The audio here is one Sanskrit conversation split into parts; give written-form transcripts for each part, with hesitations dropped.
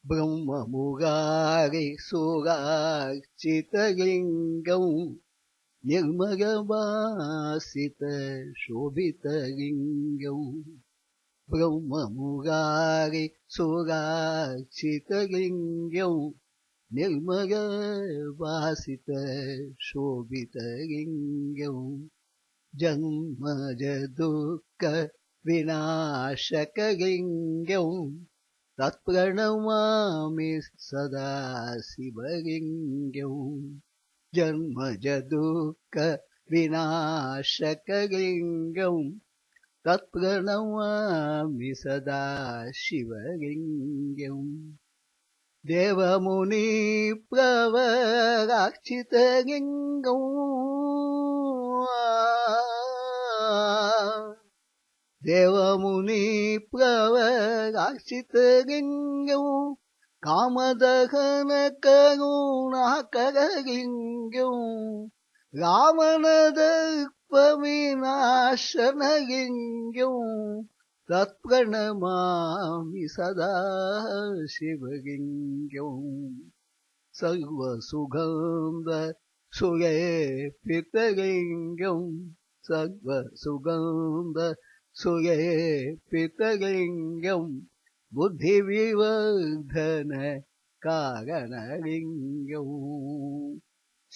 ब्रह्ममुरारिसुरार्चितलिङ्गम् निर्मलवासितशोभितलिङ्गम् ब्रह्ममुरारिसुरार्चितलिङ्गम् निर्मलवासितशोभितलिङ्गम् जन्मजदुःखविनाशकलिङ्गम् तत्प्रणमामि सदा शिवलिङ्गम् जन्मजदुःखविनाशकलिङ्गम् तत्प्रणमामि सदा शिवलिङ्गम् देवमुनिप्रवराक्षितलिङ्गम् कामदहनकरुणाकरलिङ्गम् रावणदर्पविनाशनलिङ्गम् तत्प्रणमामि सदा शिवलिङ्गम् सर्वसुगन्ध सुलेपितलिङ्गम् सर्वसुगन्ध सुलेपितलिङ्गम् बुद्धिविवर्धन कारणलिङ्गम्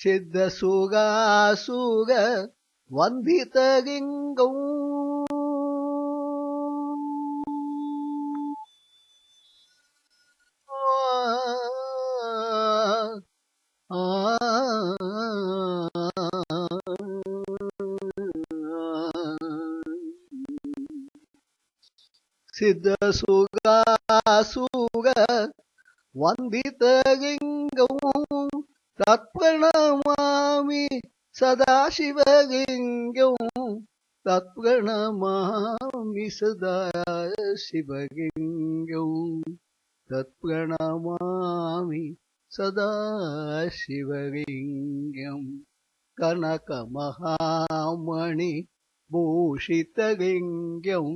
सिद्धसुरासुर वन्दितलिङ्गम् सिद्धसुरासुर वन्दितलिङ्गम् तत्प्रणमामि सदा शिवलिङ्गम् तत्प्रणमामि सदा शिवलिङ्गम् तत्प्रणमामि सदा शिवलिङ्गम् कनकमहामणिभूषितलिङ्गम्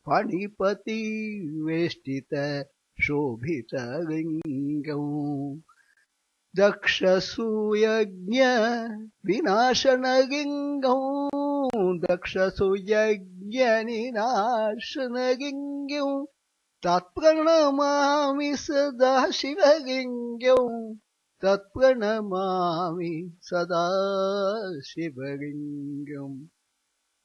फणिपतिवेष्टितशोभितलिङ्गम् दक्षसूयज्ञविनाशनलिङ्गम् दक्षसूयज्ञविनाशनलिङ्गम् तत्प्रणमामि सदा शिवलिङ्गम् तत्प्रणमामि सदा शिवलिङ्गम्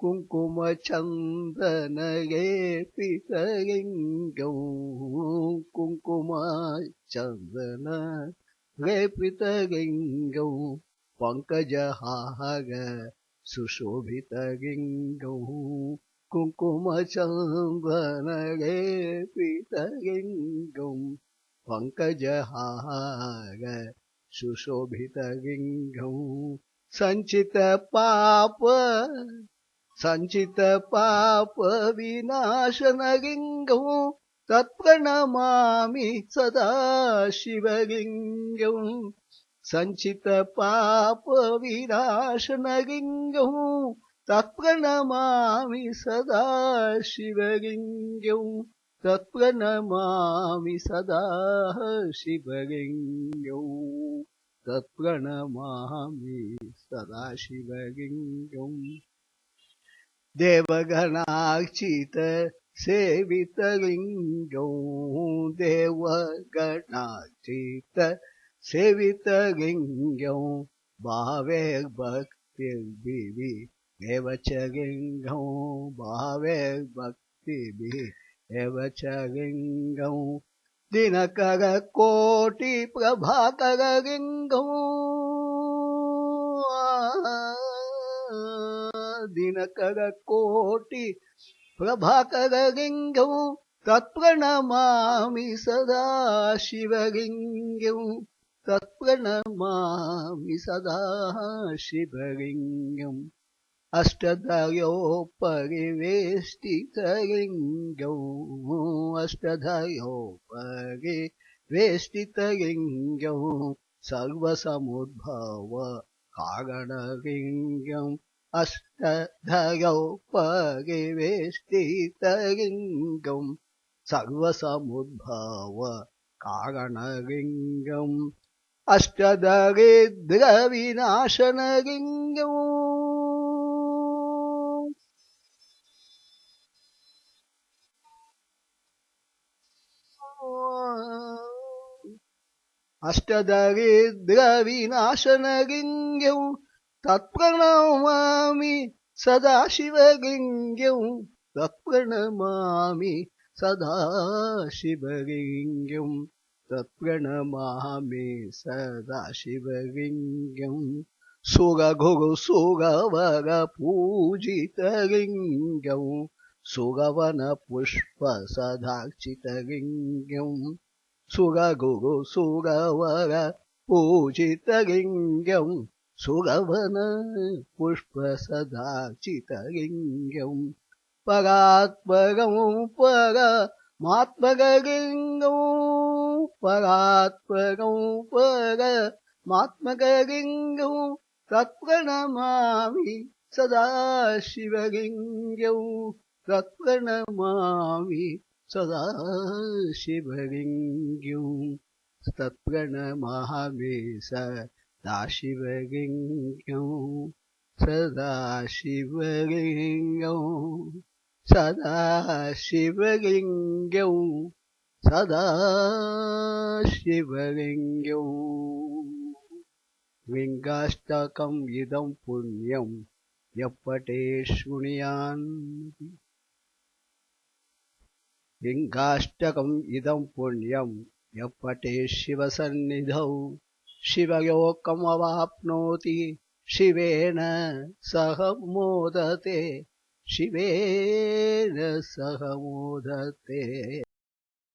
कुङ्कुमचन्दनलेपितलिङ्गम् कुङ्कुमचन्दनलेपितलिङ्गम् पङ्कजहार सुशोभितलिङ्गम् कुङ्कुमचन्दनलेपितलिङ्गम् पङ्कजहार सुशोभितलिङ्गम् सञ्चितपाप विनाशनलिङ्गम् तत्प्रणमामि सदा शिवलिङ्गम् सञ्चितपाप विनाशनलिङ्गम् तत्प्रणमामि सदा शिवलिङ्गम् तत्प्रणमामि सदा शिवलिङ्गम् तत्प्रणमामि सदा शिवलिङ्गम् देवगणार्चित सेवितलिङ्गम् देवगणार्चित सेवितलिङ्गम् भावैर्भक्तिर्भिः एव च लिङ्गम् भावैर्भक्तिभिः एव च लिङ्गम् दिनकरकोटिप्रभाकरलिङ्गम् दिनकरकोटिप्रभाकरलिङ्गम् तत्प्रणमामि सदा शिवलिङ्गम् तत्प्रणमामि सदा शिवलिङ्गम् अष्टधयोपरिवेष्टितलिङ्गम् अष्टधयोपरिवेष्टितलिङ्गम् सर्वसमुद्भव कारणलिङ्गम् अष्टधयोपरिवेष्टितलिङ्गम् सर्वसमुद्भव कारणलिङ्गम् अष्टदरिद्रविनाशनलिङ्गम् अष्टदरिद्रविनाशनलिङ्गम् तत्प्रणमामि सदाशिवलिङ्गम् तत्प्रणमामि सदाशिवलिङ्गम् तत्प्रणमामि सदाशिवलिङ्गम् सुरगुरुसुरवरपूजितलिङ्गम् सुरवनपुष्पसदार्चितलिङ्गम् सुरगुरुसुरवरपूजितलिङ्गम् सुरवनपुष्पसदार्चितलिङ्गम् परात्परम् परमात्मलिङ्गम् परात्परम् परमात्मलिङ्गम् तत्प्रणमामि सदाशिवलिङ्गम् तत्प्रणमामि सदाशिवलिङ्गम् तत्प्रणमामि सदाशिवलिङ्गम् सदाशिवलिङ्गम् सदाशिवलिङ्गम् सदाशिवलिङ्गम् लिङ्गाष्टकम् इदं पुण्यं यः पठेत् शृणुयात् लिङ्गाष्टकम् इदं पुण्यं यः पठेत् शिवसन्निधौ शिवलोकमवाप्नोति शिवेन सह मोदते शिवेन सह मोदते।